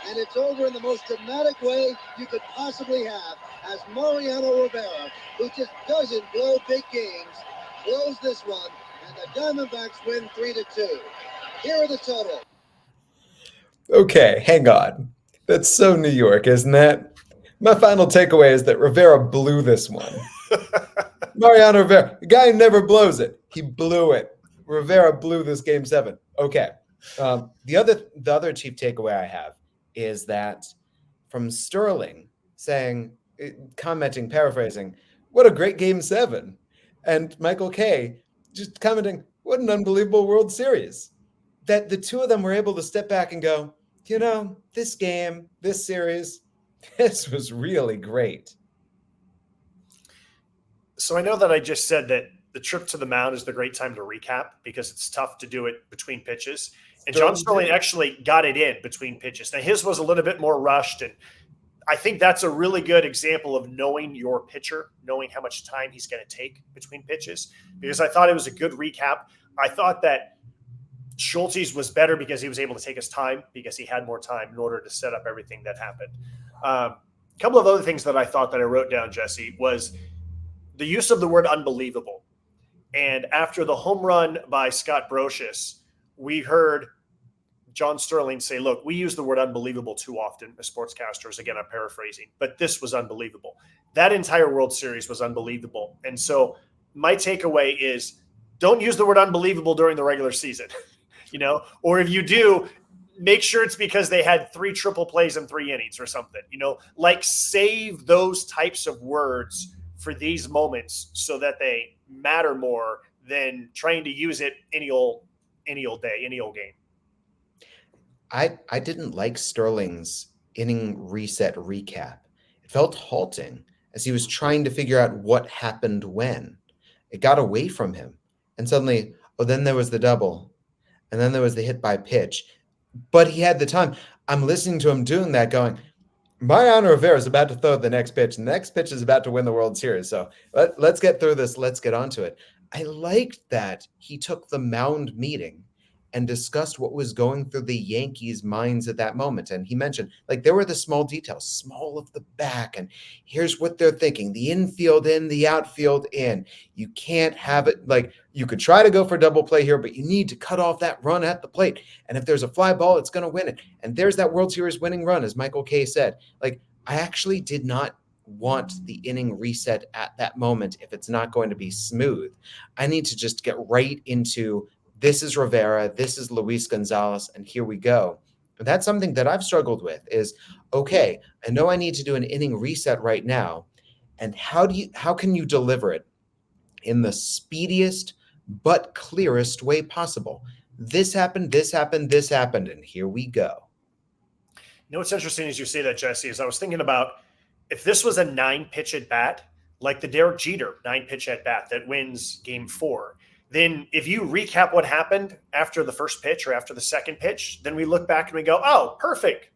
And it's over in the most dramatic way you could possibly have, as Mariano Rivera, who just doesn't blow big games, blows this one, and the Diamondbacks win 3-2. Here are the totals. Okay, hang on. That's so New York, isn't that? My final takeaway is that Rivera blew this one. Mariano Rivera, the guy who never blows it. He blew it. Rivera blew this game 7. Okay. The other chief takeaway I have is that from Sterling saying, commenting, paraphrasing, what a great game 7. And Michael Kay just commenting, what an unbelievable World Series. That the two of them were able to step back and go, this game, this series, this was really great. So I know that I just said that the trip to the mound is the great time to recap because it's tough to do it between pitches. And John Sterling actually got it in between pitches. Now, his was a little bit more rushed, and I think that's a really good example of knowing your pitcher, knowing how much time he's going to take between pitches, because I thought it was a good recap. I thought that Schulte's was better because he was able to take his time because he had more time in order to set up everything that happened. A couple of other things that I thought that I wrote down, Jesse, was the use of the word unbelievable. And after the home run by Scott Brocious, we heard John Sterling say, look, we use the word unbelievable too often as sportscasters. Again, I'm paraphrasing, but this was unbelievable. That entire World Series was unbelievable. And so my takeaway is don't use the word unbelievable during the regular season, or if you do, make sure it's because they had 3 triple plays in 3 innings or something, save those types of words for these moments so that they matter more than trying to use it any old day, any old game. I didn't like Sterling's inning reset recap. It felt halting as he was trying to figure out what happened when. It got away from him. And suddenly, then there was the double. And then there was the hit by pitch. But he had the time. I'm listening to him doing that going, Mariano Rivera is about to throw the next pitch. And the next pitch is about to win the World Series. So let's get through this. Let's get onto it. I liked that he took the mound meeting and discussed what was going through the Yankees' minds at that moment. And he mentioned, like, there were the small details, small of the back, and here's what they're thinking: the infield in, the outfield in. You can't have it like, you could try to go for double play here, but you need to cut off that run at the plate. And if there's a fly ball, it's going to win it. And there's that World Series winning run, as Michael Kay said. Like, I actually did not want the inning reset at that moment if it's not going to be smooth. I need to just get right into, this is Rivera, this is Luis Gonzalez, and here we go. And that's something that I've struggled with is, okay, I know I need to do an inning reset right now. And how can you deliver it in the speediest but clearest way possible? This happened, this happened, this happened, and here we go. You know what's interesting as you say that, Jesse, is I was thinking about if this was a 9-pitch at bat, like the Derek Jeter 9-pitch at bat that wins Game 4, then if you recap what happened after the first pitch or after the second pitch, then we look back and we go, oh, perfect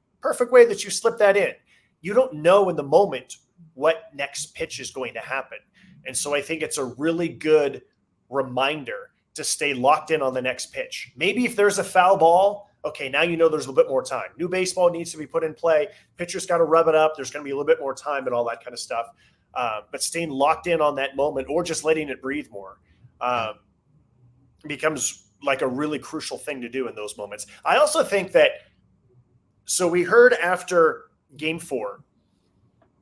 way that you slipped that in. You don't know in the moment what next pitch is going to happen. And so I think it's a really good reminder to stay locked in on the next pitch. Maybe if there's a foul ball, okay, now you know there's a little bit more time. New baseball needs to be put in play. Pitcher's got to rub it up. There's going to be a little bit more time and all that kind of stuff. But staying locked in on that moment or just letting it breathe more becomes like a really crucial thing to do in those moments. I also think that, so we heard after Game 4,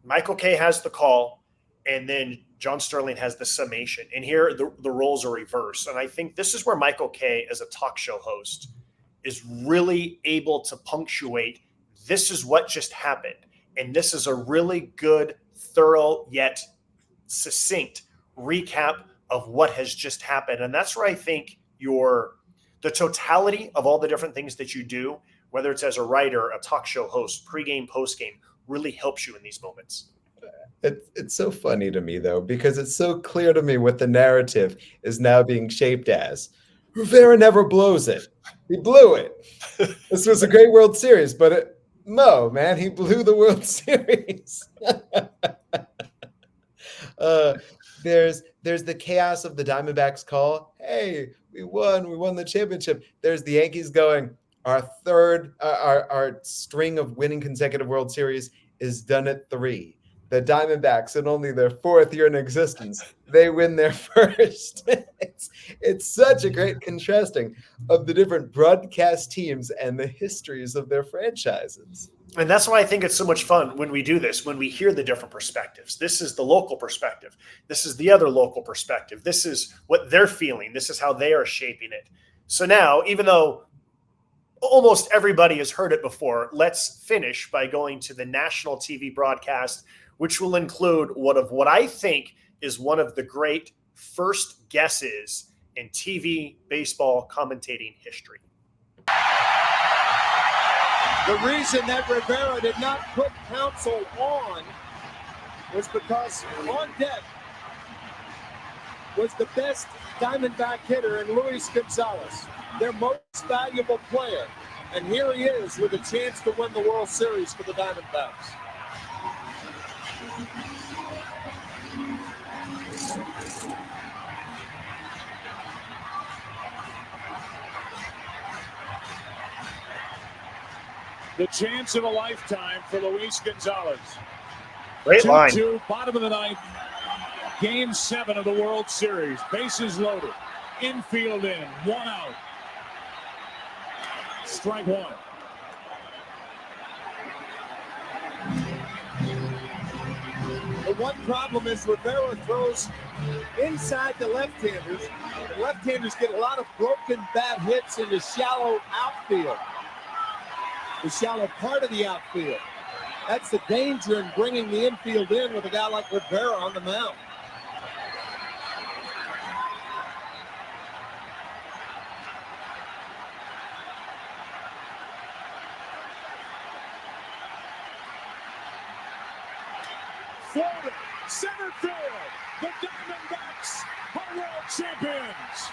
Michael Kay has the call, and then John Sterling has the summation. And here the roles are reversed. And I think this is where Michael Kay, as a talk show host, is really able to punctuate, this is what just happened. And this is a really good, thorough, yet succinct recap of what has just happened. And that's where I think the totality of all the different things that you do, whether it's as a writer, a talk show host, pregame, postgame, really helps you in these moments. It's so funny to me, though, because it's so clear to me what the narrative is now being shaped as. Rivera never blows it. He blew it. This was a great World Series, but he blew the World Series. There's the chaos of the Diamondbacks call. Hey, we won the championship. There's the Yankees going, our string of winning consecutive World Series is done at 3. The Diamondbacks, in only their 4th year in existence, they win their first. It's such a great contrasting of the different broadcast teams and the histories of their franchises. And that's why I think it's so much fun when we do this, when we hear the different perspectives. This is the local perspective. This is the other local perspective. This is what they're feeling. This is how they are shaping it. So now, even though almost everybody has heard it before, let's finish by going to the national TV broadcast, which will include what I think is one of the great first guesses in TV baseball commentating history. The reason that Rivera did not put Counsell on was because on deck was the best Diamondback hitter in Luis Gonzalez, their most valuable player. And here he is with a chance to win the World Series for the Diamondbacks. The chance of a lifetime for Luis Gonzalez. Great line. 2-2, bottom of the ninth. Game 7 of the World Series. Bases loaded. Infield in. 1 out. Strike 1. The one problem is Rivera throws inside the left-handers. The left-handers get a lot of broken bat hits in the shallow outfield. The shallow part of the outfield. That's the danger in bringing the infield in with a guy like Rivera on the mound. Forward, center field. The Diamondbacks are world champions.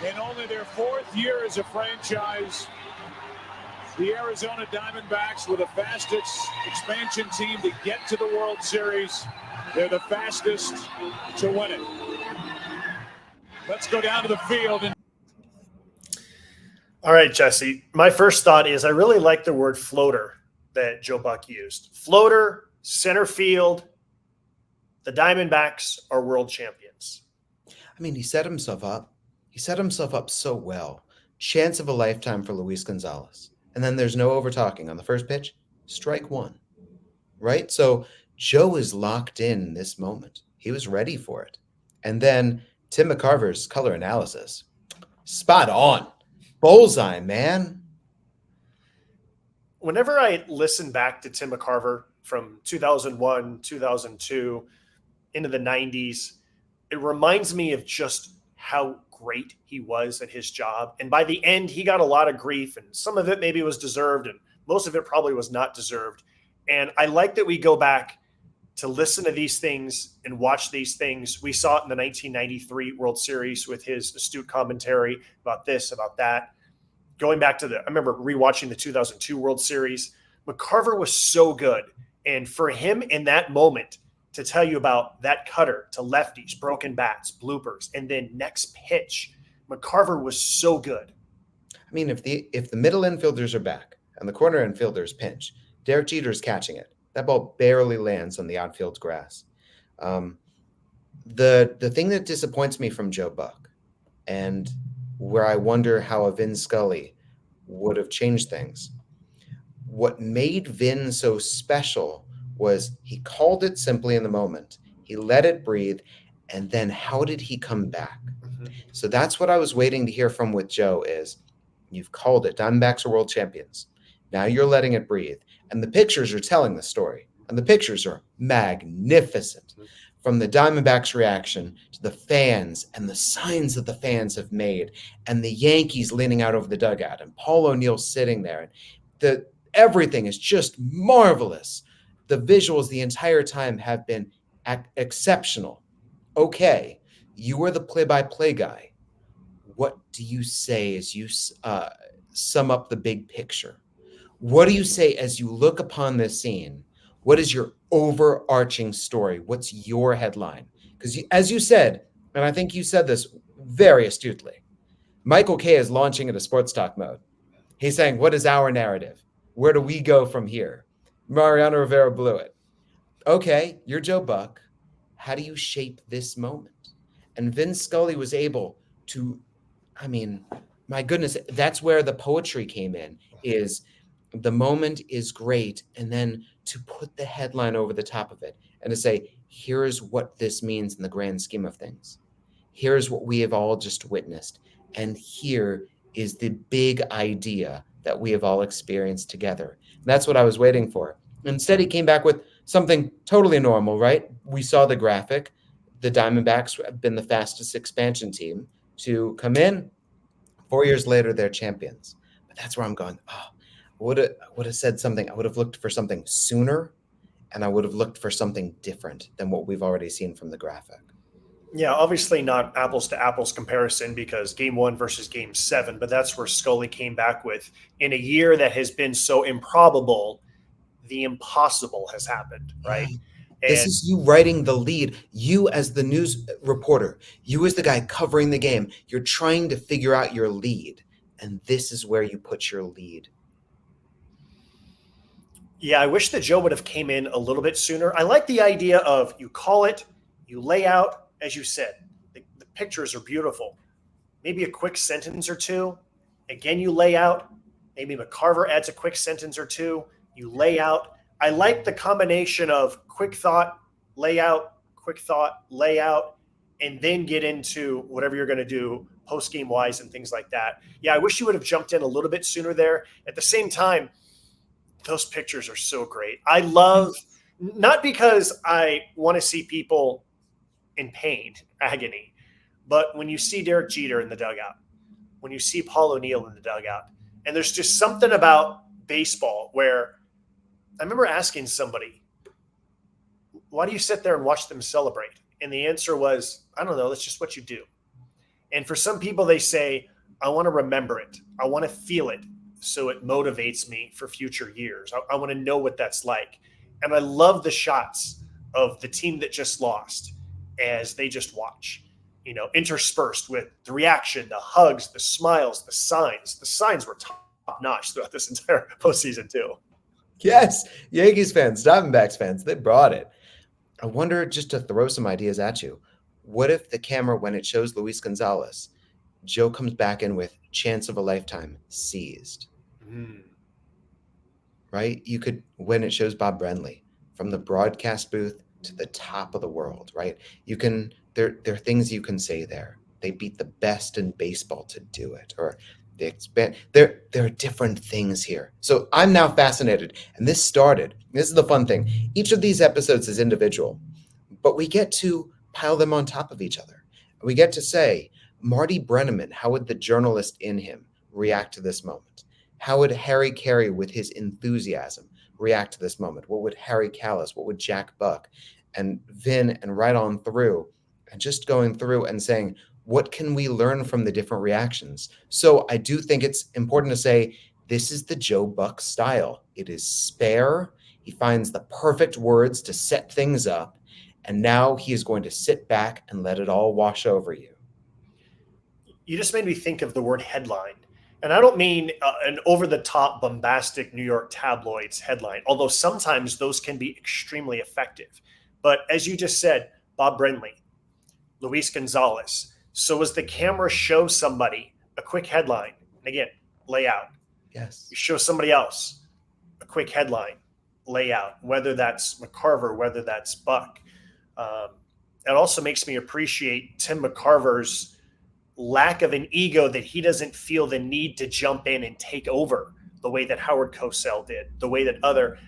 In only their fourth year as a franchise, the Arizona Diamondbacks were the fastest expansion team to get to the World Series. They're the fastest to win it. Let's go down to the field. All right, Jesse. My first thought is I really like the word floater that Joe Buck used. Floater, center field. The Diamondbacks are world champions. I mean, he set himself up. He set himself up so well. Chance of a lifetime for Luis Gonzalez. And then there's no over-talking on the first pitch. Strike one. Right? So Joe is locked in this moment. He was ready for it. And then Tim McCarver's color analysis. Spot on. Bullseye, man. Whenever I listen back to Tim McCarver from 2001, 2002, into the 90s, it reminds me of just how great he was at his job. And by the end, he got a lot of grief, and some of it maybe was deserved, and most of it probably was not deserved. And I like that we go back to listen to these things and watch these things. We saw it in the 1993 World Series with his astute commentary about this, about that. Going back to I remember rewatching the 2002 World Series. McCarver was so good. And for him in that moment to tell you about that cutter to lefties, broken bats, bloopers, and then next pitch, McCarver was so good. I mean, if the middle infielders are back and the corner infielders pinch, Derek Jeter's catching it. That ball barely lands on the outfield grass. The thing that disappoints me from Joe Buck, and where I wonder how a Vin Scully would have changed things, what made Vin so special was he called it simply in the moment. He let it breathe. And then how did he come back? So that's what I was waiting to hear from with Joe is you've called it. Diamondbacks are world champions. Now you're letting it breathe. And the pictures are telling the story. And the pictures are magnificent. From the Diamondbacks' reaction to the fans and the signs that the fans have made and the Yankees leaning out over the dugout and Paul O'Neill sitting there. Everything is just marvelous. The visuals the entire time have been exceptional. Okay, you are the play-by-play guy. What do you say as you sum up the big picture? What do you say as you look upon this scene? What is your overarching story? What's your headline? Because as you said, and I think you said this very astutely, Michael Kay is launching into sports talk mode. He's saying, what is our narrative? Where do we go from here? Mariano Rivera blew it. Okay, you're Joe Buck. How do you shape this moment? And Vin Scully was able to, I mean, my goodness, that's where the poetry came in, is the moment is great. And then to put the headline over the top of it and to say, here's what this means in the grand scheme of things. Here's what we have all just witnessed. And here is the big idea that we have all experienced together. And that's what I was waiting for. Instead, he came back with something totally normal, right? We saw the graphic. The Diamondbacks have been the fastest expansion team to come in. 4 years later, they're champions. But that's where I'm going, I would have said something. I would have looked for something sooner, and I would have looked for something different than what we've already seen from the graphic. Yeah, obviously not apples to apples comparison because game 1 versus game 7, but that's where Scully came back with, in a year that has been so improbable, the impossible has happened, right? This is you writing the lead. You as the news reporter, you as the guy covering the game, you're trying to figure out your lead. And this is where you put your lead. Yeah, I wish that Joe would have came in a little bit sooner. I like the idea of you call it, you lay out, as you said, the pictures are beautiful. Maybe a quick sentence or two. Again, you lay out. Maybe McCarver adds a quick sentence or two. You lay out. I like the combination of quick thought, layout, quick thought, layout, and then get into whatever you're going to do post-game wise and things like that. Yeah, I wish you would have jumped in a little bit sooner there. At the same time, those pictures are so great. I love, not because I want to see people in pain, agony, but when you see Derek Jeter in the dugout, when you see Paul O'Neill in the dugout, and there's just something about baseball where I remember asking somebody, why do you sit there and watch them celebrate? And the answer was, I don't know, that's just what you do. And for some people, they say, I want to remember it. I want to feel it so it motivates me for future years. I want to know what that's like. And I love the shots of the team that just lost as they just watch, interspersed with the reaction, the hugs, the smiles, the signs. The signs were top-notch throughout this entire postseason too. Yes, Yankees fans, Diamondbacks fans, they brought it. I wonder, just to throw some ideas at you, what if the camera, when it shows Luis Gonzalez, Joe comes back in with chance of a lifetime, seized. Right? You could, when it shows Bob Brenly, from the broadcast booth to the top of the world, right? You can, there are things you can say there. They beat the best in baseball to do it, or they expand. There are different things here. So I'm now fascinated. And this is the fun thing. Each of these episodes is individual, but we get to pile them on top of each other. We get to say, Marty Brennaman, how would the journalist in him react to this moment? How would Harry Carey, with his enthusiasm, react to this moment? What would Harry Callis, what would Jack Buck and Vin, and right on through, and just going through and saying, what can we learn from the different reactions? So I do think it's important to say, this is the Joe Buck style. It is spare. He finds the perfect words to set things up. And now he is going to sit back and let it all wash over you. You just made me think of the word headline. And I don't mean an over-the-top, bombastic New York tabloids headline, although sometimes those can be extremely effective. But as you just said, Bob Brenly, Luis Gonzalez. So as the camera shows somebody a quick headline, and again, layout. Yes. You show somebody else a quick headline layout, whether that's McCarver, whether that's Buck. It also makes me appreciate Tim McCarver's lack of an ego, that he doesn't feel the need to jump in and take over the way that Howard Cosell did, the way that other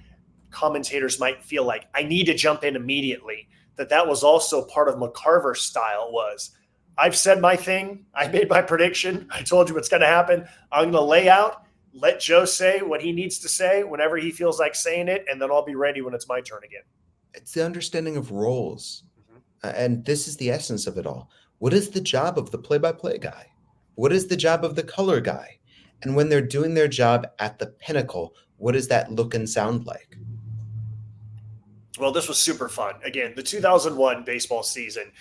commentators might feel like I need to jump in immediately. That was also part of McCarver's style was, I've said my thing. I made my prediction. I told you what's going to happen. I'm going to lay out, let Joe say what he needs to say whenever he feels like saying it, and then I'll be ready when it's my turn again. It's the understanding of roles. And this is the essence of it all. What is the job of the play-by-play guy? What is the job of the color guy? And when they're doing their job at the pinnacle, what does that look and sound like? Well, this was super fun. Again, the 2001 baseball season,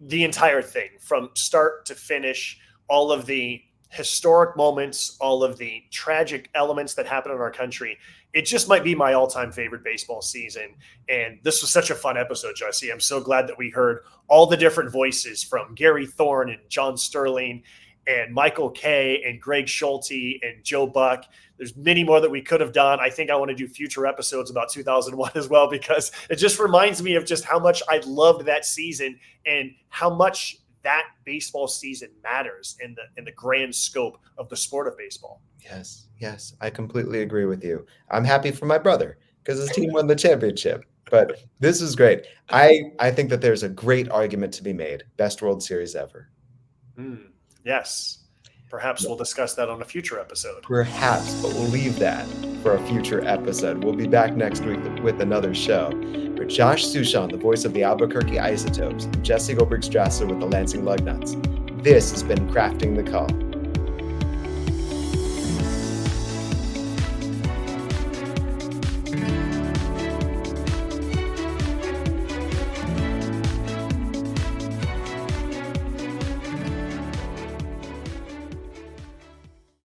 the entire thing from start to finish, all of the historic moments, all of the tragic elements that happen in our country. It just might be my all-time favorite baseball season. And this was such a fun episode, Jesse. I'm so glad that we heard all the different voices from Gary Thorne and John Sterling and Michael Kay and Greg Schulte and Joe Buck. There's many more that we could have done. I think I want to do future episodes about 2001 as well, because it just reminds me of just how much I loved that season and how much that baseball season matters in the grand scope of the sport of baseball. Yes, I completely agree with you. I'm happy for my brother because his team won the championship. But this is great. I think that there's a great argument to be made. Best World Series ever. Yes. Perhaps we'll discuss that on a future episode. Perhaps, but we'll leave that for a future episode. We'll be back next week with another show. For Josh Suchon, the voice of the Albuquerque Isotopes, and Jesse Goldberg-Strasser with the Lansing Lugnuts, this has been Crafting the Call.